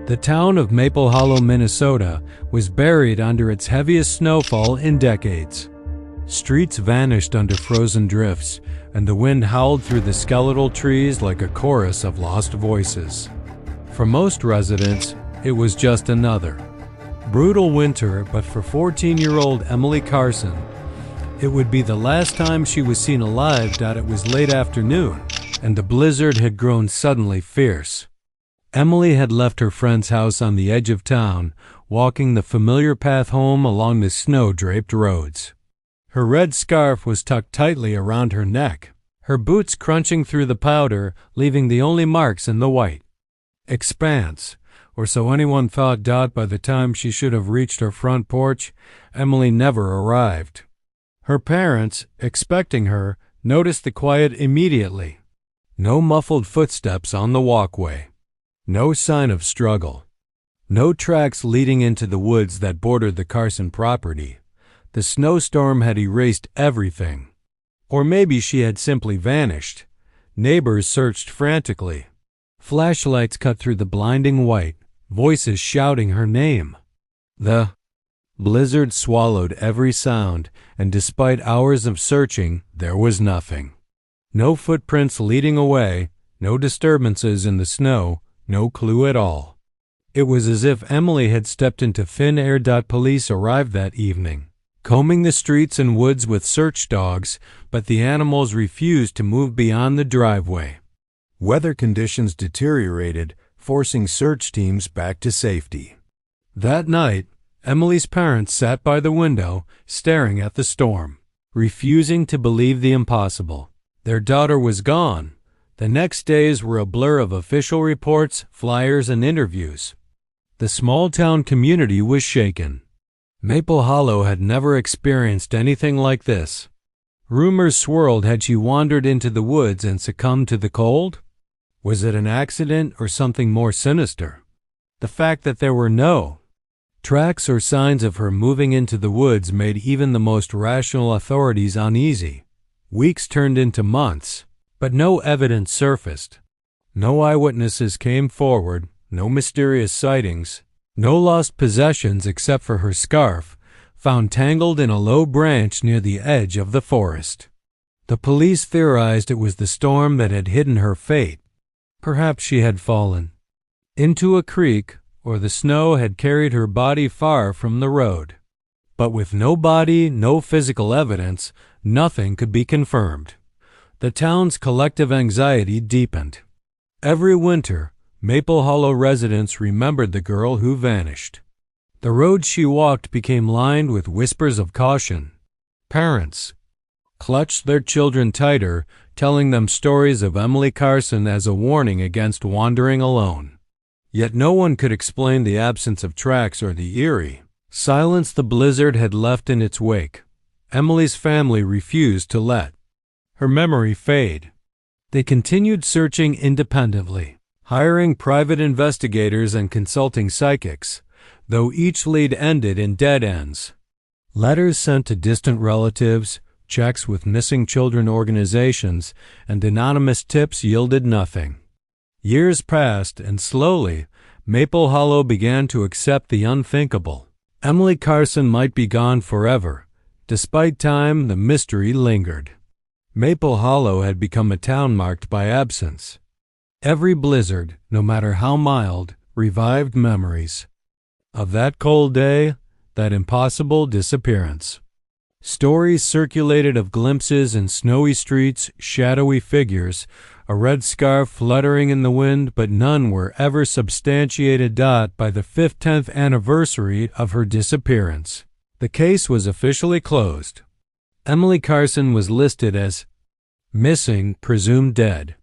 The town of Maple Hollow, Minnesota, was buried under its heaviest snowfall in decades. Streets vanished under frozen drifts, and the wind howled through the skeletal trees like a chorus of lost voices. For most residents, it was just another brutal winter, but for 14-year-old Emily Carson, it would be the last time she was seen alive. It was late afternoon, and the blizzard had grown suddenly fierce. Emily had left her friend's house on the edge of town, walking the familiar path home along the snow-draped roads. Her red scarf was tucked tightly around her neck, her boots crunching through the powder, leaving the only marks in the white expanse, or so anyone thought. By the time she should have reached her front porch, Emily never arrived. Her parents, expecting her, noticed the quiet immediately. No muffled footsteps on the walkway. No sign of struggle. No tracks leading into the woods that bordered the Carson property. The snowstorm had erased everything. Or maybe she had simply vanished. Neighbors searched frantically. Flashlights cut through the blinding white, voices shouting her name. The blizzard swallowed every sound, and despite hours of searching, there was nothing. No footprints leading away, no disturbances in the snow, no clue at all. It was as if Emily had stepped into thin air. Police arrived that evening, combing the streets and woods with search dogs, but the animals refused to move beyond the driveway. Weather conditions deteriorated, forcing search teams back to safety. That night, Emily's parents sat by the window, staring at the storm, refusing to believe the impossible. Their daughter was gone. The next days were a blur of official reports, flyers, and interviews. The small-town community was shaken. Maple Hollow had never experienced anything like this. Rumors swirled. Had she wandered into the woods and succumbed to the cold? Was it an accident or something more sinister? The fact that there were no tracks or signs of her moving into the woods made even the most rational authorities uneasy. Weeks turned into months, but no evidence surfaced. No eyewitnesses came forward, no mysterious sightings, no lost possessions except for her scarf, found tangled in a low branch near the edge of the forest. The police theorized it was the storm that had hidden her fate. Perhaps she had fallen into a creek, or the snow had carried her body far from the road. But with no body, no physical evidence, nothing could be confirmed. The town's collective anxiety deepened. Every winter, Maple Hollow residents remembered the girl who vanished. The road she walked became lined with whispers of caution. Parents clutched their children tighter, telling them stories of Emily Carson as a warning against wandering alone. Yet no one could explain the absence of tracks or the eerie silence the blizzard had left in its wake. Emily's family refused to let her memory fade. They continued searching independently, hiring private investigators and consulting psychics, though each lead ended in dead ends. Letters sent to distant relatives, checks with missing children organizations, and anonymous tips yielded nothing. Years passed, and slowly, Maple Hollow began to accept the unthinkable. Emily Carson might be gone forever. Despite time, the mystery lingered. Maple Hollow had become a town marked by absence. Every blizzard, no matter how mild, revived memories of that cold day, that impossible disappearance. Stories circulated of glimpses in snowy streets, shadowy figures, a red scarf fluttering in the wind, but none were ever substantiated. By the 10th anniversary of her disappearance, the case was officially closed. Emily Carson was listed as missing, presumed dead.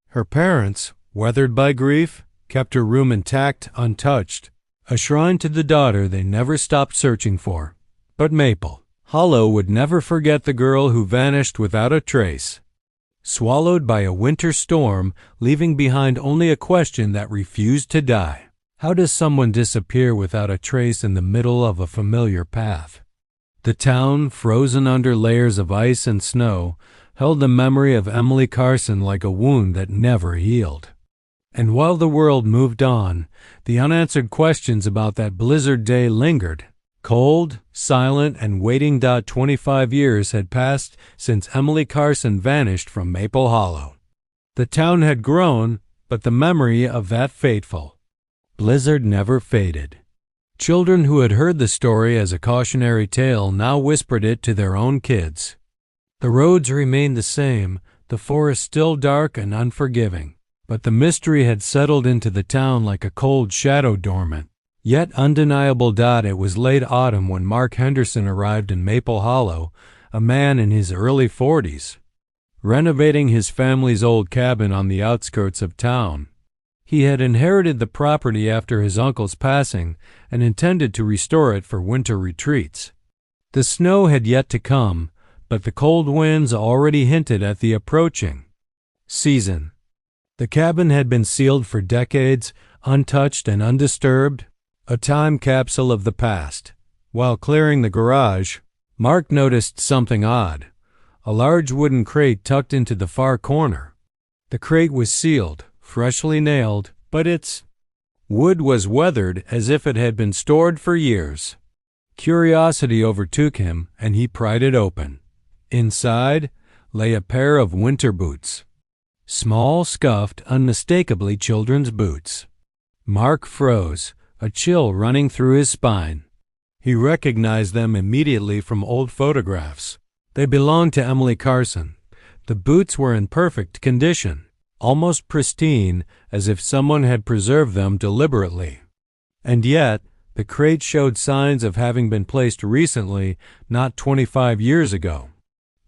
Her parents, weathered by grief, kept her room intact, untouched, a shrine to the daughter they never stopped searching for. But Maple Hollow would never forget the girl who vanished without a trace, swallowed by a winter storm, leaving behind only a question that refused to die. How does someone disappear without a trace in the middle of a familiar path? The town, frozen under layers of ice and snow, held the memory of Emily Carson like a wound that never healed. And while the world moved on, the unanswered questions about that blizzard day lingered. Cold, silent, and waiting. 25 years had passed since Emily Carson vanished from Maple Hollow. The town had grown, but the memory of that fateful blizzard never faded. Children who had heard the story as a cautionary tale now whispered it to their own kids. The roads remained the same, the forest still dark and unforgiving, but the mystery had settled into the town like a cold shadow dormant, yet undeniable. It was late autumn when Mark Henderson arrived in Maple Hollow, a man in his early 40s, renovating his family's old cabin on the outskirts of town. He had inherited the property after his uncle's passing and intended to restore it for winter retreats. The snow had yet to come, but the cold winds already hinted at the approaching season. The cabin had been sealed for decades, untouched and undisturbed, a time capsule of the past. While clearing the garage, Mark noticed something odd. A large wooden crate tucked into the far corner. The crate was sealed, freshly nailed, but its wood was weathered as if it had been stored for years. Curiosity overtook him, and he pried it open. Inside lay a pair of winter boots. Small, scuffed, unmistakably children's boots. Mark froze, a chill running through his spine. He recognized them immediately from old photographs. They belonged to Emily Carson. The boots were in perfect condition, almost pristine, as if someone had preserved them deliberately. And yet, the crate showed signs of having been placed recently, not 25 years ago.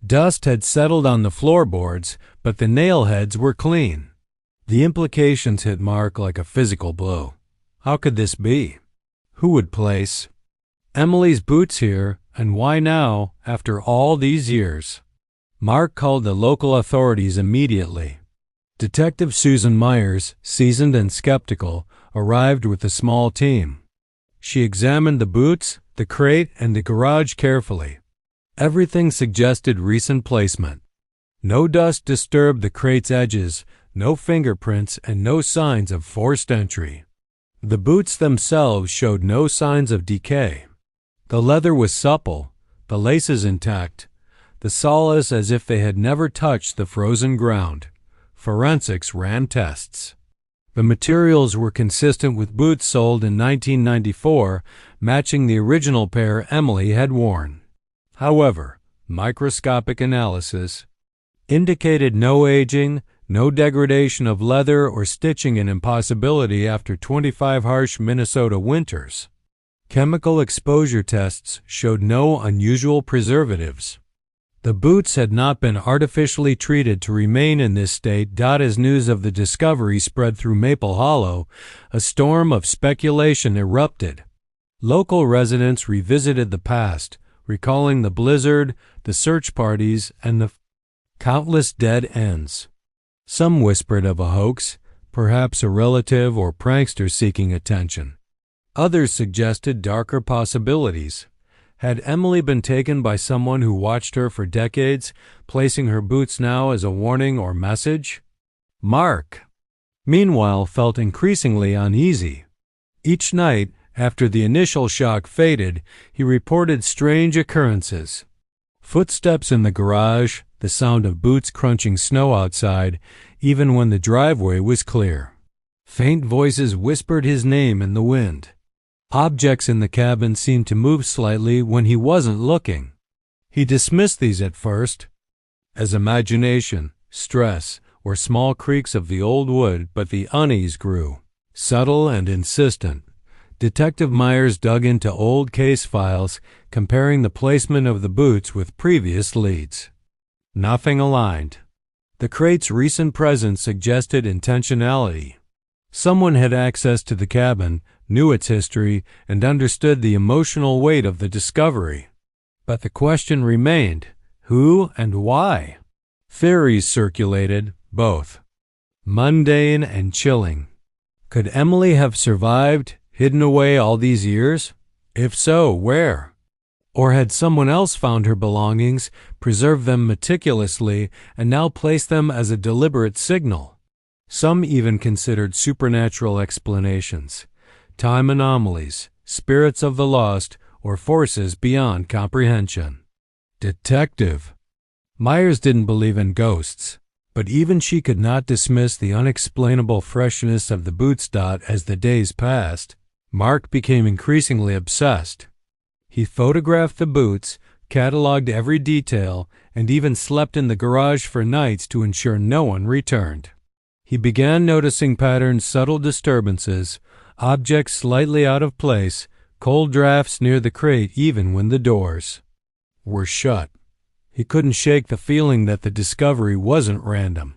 Dust had settled on the floorboards, but the nail heads were clean. The implications hit Mark like a physical blow. How could this be? Who would place Emily's boots here, and why now, after all these years? Mark called the local authorities immediately. Detective Susan Myers, seasoned and skeptical, arrived with a small team. She examined the boots, the crate, and the garage carefully. Everything suggested recent placement. No dust disturbed the crate's edges, no fingerprints, and no signs of forced entry. The boots themselves showed no signs of decay. The leather was supple, the laces intact, the soles as if they had never touched the frozen ground. Forensics ran tests. The materials were consistent with boots sold in 1994, matching the original pair Emily had worn. However, microscopic analysis indicated no aging, no degradation of leather or stitching, an impossibility after 25 harsh Minnesota winters. Chemical exposure tests showed no unusual preservatives. The boots had not been artificially treated to remain in this state. As news of the discovery spread through Maple Hollow, a storm of speculation erupted. Local residents revisited the past, recalling the blizzard, the search parties, and the countless dead ends. Some whispered of a hoax, perhaps a relative or prankster seeking attention. Others suggested darker possibilities. Had Emily been taken by someone who watched her for decades, placing her boots now as a warning or message? Mark, meanwhile, felt increasingly uneasy. Each night, after the initial shock faded, he reported strange occurrences. Footsteps in the garage, the sound of boots crunching snow outside, even when the driveway was clear. Faint voices whispered his name in the wind. Objects in the cabin seemed to move slightly when he wasn't looking. He dismissed these at first as imagination, stress, or small creaks of the old wood, but the unease grew, subtle and insistent. Detective Myers dug into old case files, comparing the placement of the boots with previous leads. Nothing aligned. The crate's recent presence suggested intentionality. Someone had access to the cabin, knew its history, and understood the emotional weight of the discovery. But the question remained, who and why? Theories circulated, both mundane and chilling. Could Emily have survived, hidden away all these years? If so, where? Or had someone else found her belongings, preserved them meticulously, and now placed them as a deliberate signal? Some even considered supernatural explanations, time anomalies, spirits of the lost, or forces beyond comprehension. Detective Myers didn't believe in ghosts, but even she could not dismiss the unexplainable freshness of the boots. As the days passed, Mark became increasingly obsessed. He photographed the boots, cataloged every detail, and even slept in the garage for nights to ensure no one returned. He began noticing patterns, subtle disturbances, objects slightly out of place, cold drafts near the crate even when the doors were shut. He couldn't shake the feeling that the discovery wasn't random.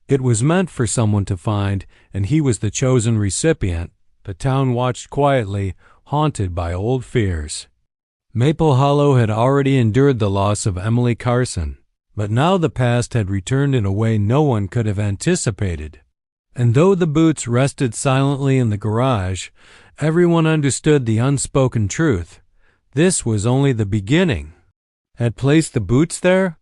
It was meant for someone to find, and he was the chosen recipient. The town watched quietly, haunted by old fears. Maple Hollow had already endured the loss of Emily Carson, but now the past had returned in a way no one could have anticipated. And though the boots rested silently in the garage, everyone understood the unspoken truth. This was only the beginning. Had placed the boots there?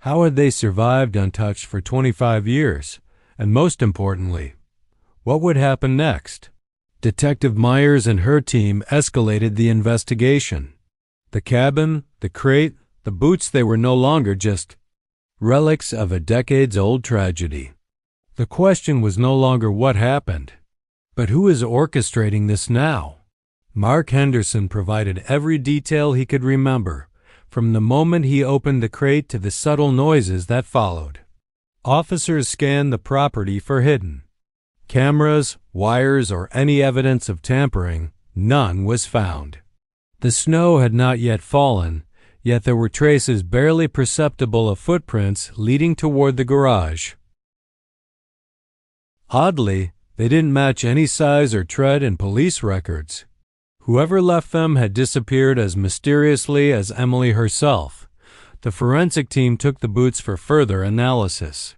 How had they survived untouched for 25 years? And most importantly, what would happen next? Detective Myers and her team escalated the investigation. The cabin, the crate, the boots, they were no longer just relics of a decades-old tragedy. The question was no longer what happened, but who is orchestrating this now? Mark Henderson provided every detail he could remember, from the moment he opened the crate to the subtle noises that followed. Officers scanned the property for hidden cameras, wires, or any evidence of tampering. None was found. The snow had not yet fallen, yet there were traces barely perceptible of footprints leading toward the garage. Oddly, they didn't match any size or tread in police records. Whoever left them had disappeared as mysteriously as Emily herself. The forensic team took the boots for further analysis.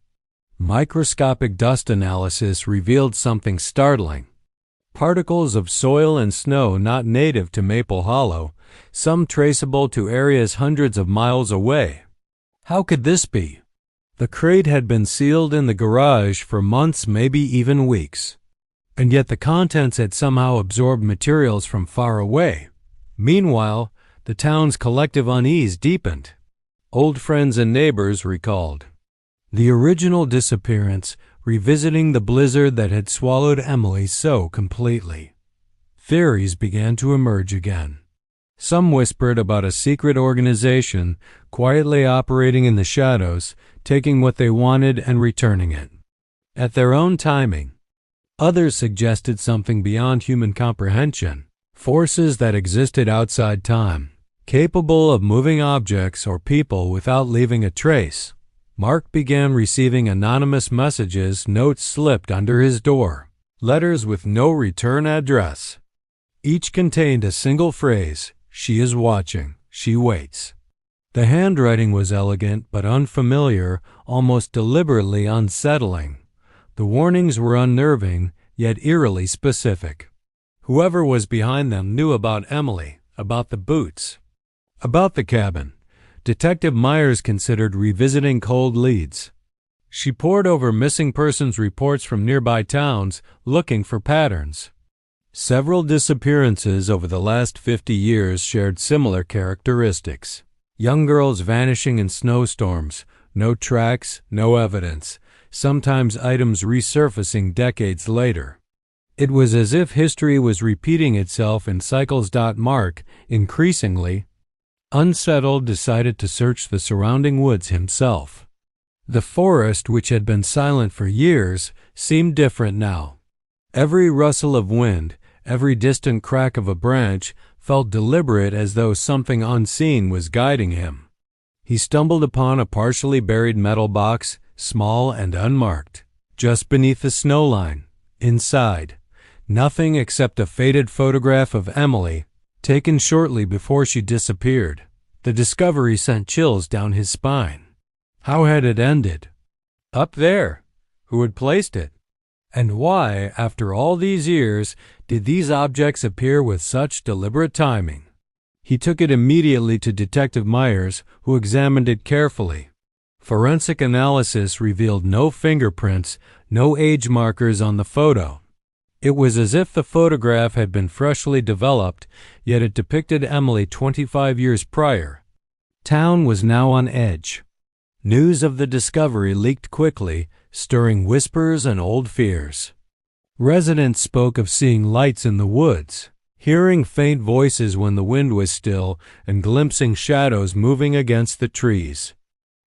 Microscopic dust analysis revealed something startling. Particles of soil and snow not native to Maple Hollow, some traceable to areas hundreds of miles away. How could this be? The crate had been sealed in the garage for months, maybe even weeks. And yet the contents had somehow absorbed materials from far away. Meanwhile, the town's collective unease deepened. Old friends and neighbors recalled the original disappearance, revisiting the blizzard that had swallowed Emily so completely. Theories began to emerge again. Some whispered about a secret organization quietly operating in the shadows, taking what they wanted and returning it at their own timing. Others suggested something beyond human comprehension, forces that existed outside time, capable of moving objects or people without leaving a trace. Mark began receiving anonymous messages, notes slipped under his door, letters with no return address. Each contained a single phrase: "She is watching, she waits." The handwriting was elegant but unfamiliar, almost deliberately unsettling. The warnings were unnerving, yet eerily specific. Whoever was behind them knew about Emily, about the boots, about the cabin. Detective Myers considered revisiting cold leads. She pored over missing persons reports from nearby towns, looking for patterns. Several disappearances over the last 50 years shared similar characteristics. Young girls vanishing in snowstorms, no tracks, no evidence, sometimes items resurfacing decades later. It was as if history was repeating itself in cycles. Mark, increasingly unsettled, decided to search the surrounding woods himself. The forest, which had been silent for years, seemed different now. Every rustle of wind, every distant crack of a branch felt deliberate, as though something unseen was guiding him. He stumbled upon a partially buried metal box, small and unmarked, just beneath the snow line. Inside, nothing except a faded photograph of Emily, taken shortly before she disappeared. The discovery sent chills down his spine. How had it ended? Up there. Who had placed it? And why, after all these years, did these objects appear with such deliberate timing? He took it immediately to Detective Myers, who examined it carefully. Forensic analysis revealed no fingerprints, no age markers on the photo. It was as if the photograph had been freshly developed, yet it depicted Emily 25 years prior. Town was now on edge. News of the discovery leaked quickly, stirring whispers and old fears. Residents spoke of seeing lights in the woods, hearing faint voices when the wind was still, and glimpsing shadows moving against the trees.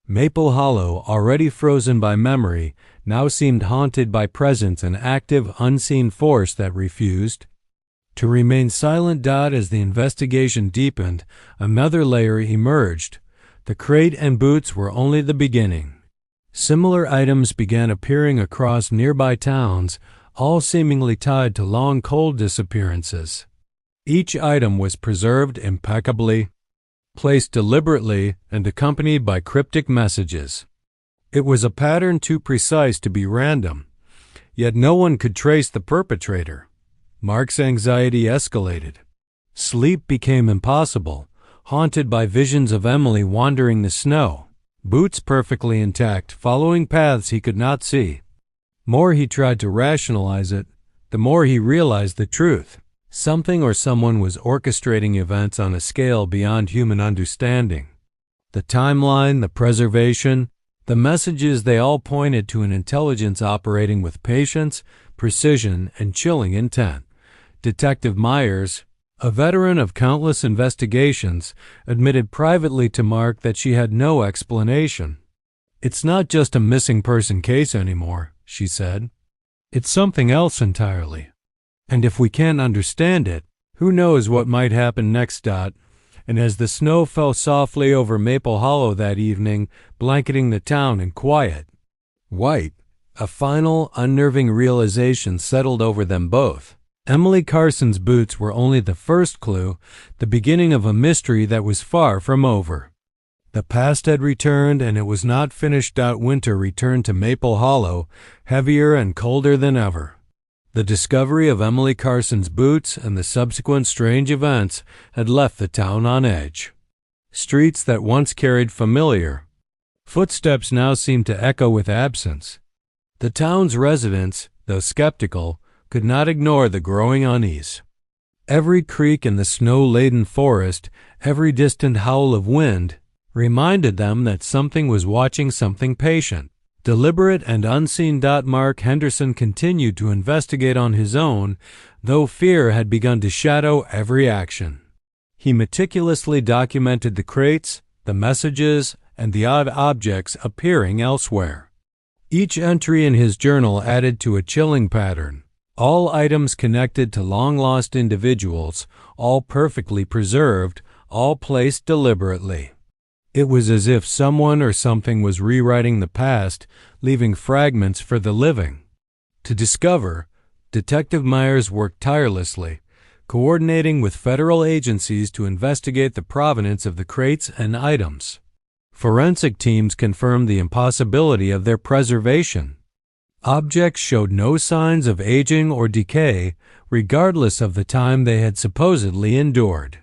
Maple Hollow, already frozen by memory, now seemed haunted by presence, an active, unseen force that refused to remain silent. As the investigation deepened, another layer emerged. The crate and boots were only the beginning. Similar items began appearing across nearby towns, all seemingly tied to long cold disappearances. Each item was preserved impeccably, placed deliberately, and accompanied by cryptic messages. It was a pattern too precise to be random, yet no one could trace the perpetrator. Mark's anxiety escalated. Sleep became impossible, haunted by visions of Emily wandering the snow, boots perfectly intact, following paths he could not see. The more he tried to rationalize it, the more he realized the truth. Something or someone was orchestrating events on a scale beyond human understanding. The timeline, the preservation, the messages, they all pointed to an intelligence operating with patience, precision, and chilling intent. Detective Myers, a veteran of countless investigations, admitted privately to Mark that she had no explanation. "It's not just a missing person case anymore," she said. "It's something else entirely. And if we can't understand it, who knows what might happen next." And as the snow fell softly over Maple Hollow that evening, blanketing the town in quiet, white, a final, unnerving realization settled over them both. Emily Carson's boots were only the first clue, the beginning of a mystery that was far from over. The past had returned, and it was not finished. Winter returned to Maple Hollow, heavier and colder than ever. The discovery of Emily Carson's boots and the subsequent strange events had left the town on edge. Streets that once carried familiar footsteps now seemed to echo with absence. The town's residents, though skeptical, could not ignore the growing unease. Every creak in the snow-laden forest, every distant howl of wind, reminded them that something was watching, something patient, deliberate and unseen. Mark Henderson continued to investigate on his own, though fear had begun to shadow every action. He meticulously documented the crates, the messages, and the odd objects appearing elsewhere. Each entry in his journal added to a chilling pattern. All items connected to long-lost individuals, all perfectly preserved, all placed deliberately. It was as if someone or something was rewriting the past, leaving fragments for the living to discover. Detective Myers worked tirelessly, coordinating with federal agencies to investigate the provenance of the crates and items. Forensic teams confirmed the impossibility of their preservation. Objects showed no signs of aging or decay, regardless of the time they had supposedly endured.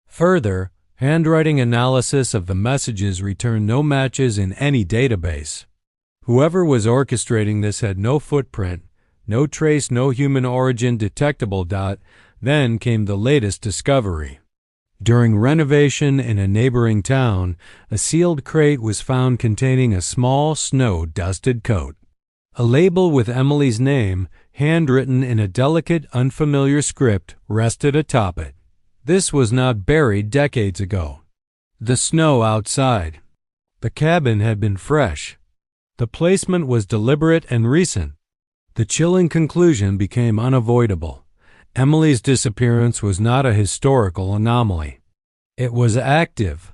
Further, handwriting analysis of the messages returned no matches in any database. Whoever was orchestrating this had no footprint, no trace, no human origin detectable. Then came the latest discovery. During renovation in a neighboring town, a sealed crate was found containing a small, snow-dusted coat. A label with Emily's name, handwritten in a delicate, unfamiliar script, rested atop it. This was not buried decades ago. The snow outside. The cabin had been fresh. The placement was deliberate and recent. The chilling conclusion became unavoidable. Emily's disappearance was not a historical anomaly. It was active.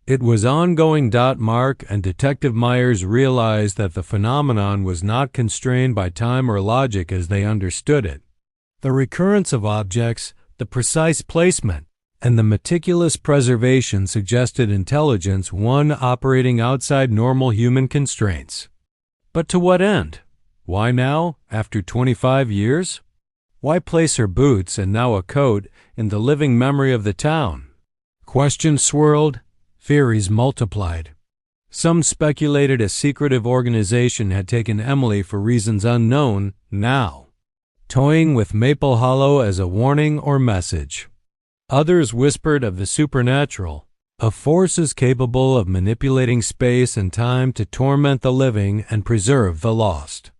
It was ongoing. Mark and Detective Myers realized that the phenomenon was not constrained by time or logic as they understood it. The recurrence of objects, the precise placement, and the meticulous preservation suggested intelligence, one operating outside normal human constraints. But to what end? Why now, after 25 years? Why place her boots, and now a coat, in the living memory of the town? Questions swirled, theories multiplied. Some speculated a secretive organization had taken Emily for reasons unknown now, toying with Maple Hollow as a warning or message. Others whispered of the supernatural, of forces capable of manipulating space and time to torment the living and preserve the lost.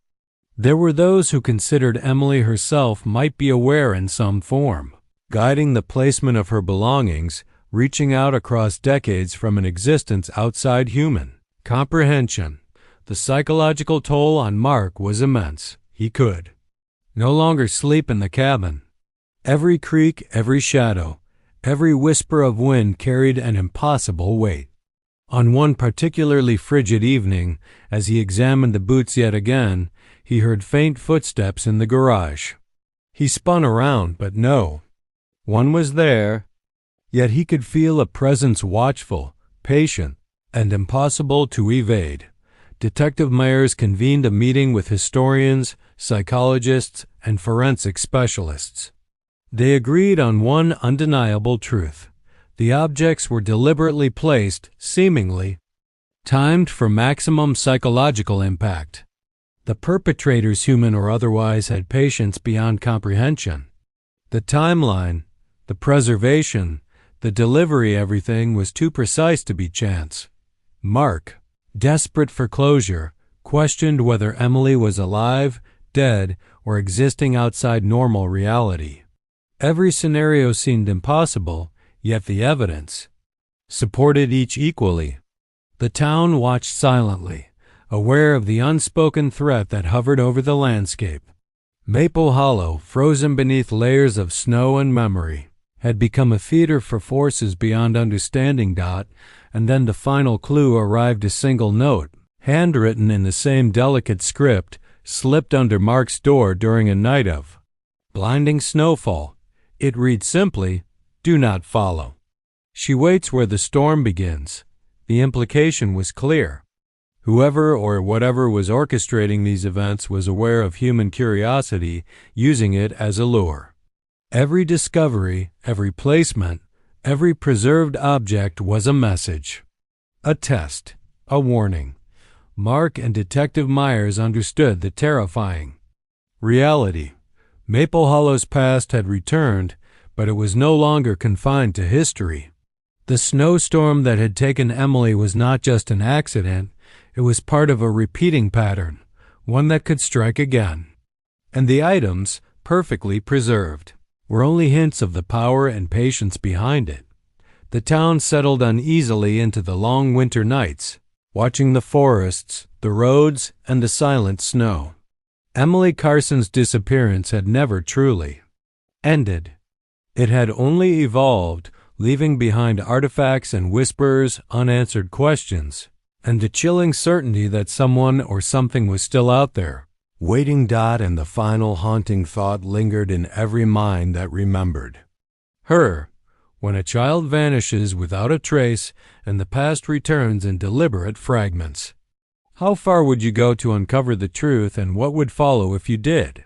There were those who considered Emily herself might be aware in some form, guiding the placement of her belongings, reaching out across decades from an existence outside human comprehension. The psychological toll on Mark was immense. He could no longer sleep in the cabin. Every creak, every shadow, every whisper of wind carried an impossible weight. On one particularly frigid evening, as he examined the boots yet again, he heard faint footsteps in the garage. He spun around, but no one was there. Yet he could feel a presence watchful, patient, and impossible to evade. Detective Myers convened a meeting with historians, psychologists, and forensic specialists. They agreed on one undeniable truth. The objects were deliberately placed, seemingly timed for maximum psychological impact. The perpetrators, human or otherwise, had patience beyond comprehension. The timeline, the preservation, the delivery, everything was too precise to be chance. Mark, desperate for closure, questioned whether Emily was alive, dead, or existing outside normal reality. Every scenario seemed impossible, yet the evidence supported each equally. The town watched silently, aware of the unspoken threat that hovered over the landscape. Maple Hollow, frozen beneath layers of snow and memory, had become a theater for forces beyond understanding. And then the final clue arrived, a single note, handwritten in the same delicate script, slipped under Mark's door during a night of blinding snowfall. It read simply, "Do not follow. She waits where the storm begins." The implication was clear. Whoever or whatever was orchestrating these events was aware of human curiosity, using it as a lure. Every discovery, every placement, every preserved object was a message, a test, a warning. Mark and Detective Myers understood the terrifying reality. Maple Hollow's past had returned, but it was no longer confined to history. The snowstorm that had taken Emily was not just an accident, it was part of a repeating pattern, one that could strike again. And the items, perfectly preserved, were only hints of the power and patience behind it. The town settled uneasily into the long winter nights, watching the forests, the roads, and the silent snow. Emily Carson's disappearance had never truly ended. It had only evolved, leaving behind artifacts and whispers, unanswered questions, and the chilling certainty that someone or something was still out there, waiting. And the final haunting thought lingered in every mind that remembered her. When a child vanishes without a trace and the past returns in deliberate fragments, how far would you go to uncover the truth, and what would follow if you did?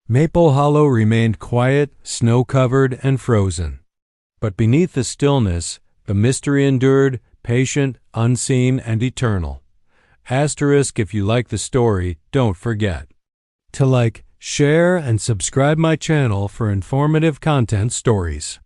Maple Hollow remained quiet, snow-covered, and frozen. But beneath the stillness, the mystery endured, patient, unseen, and eternal. Asterisk, if you like the story, don't forget to like, share, and subscribe my channel for informative content stories.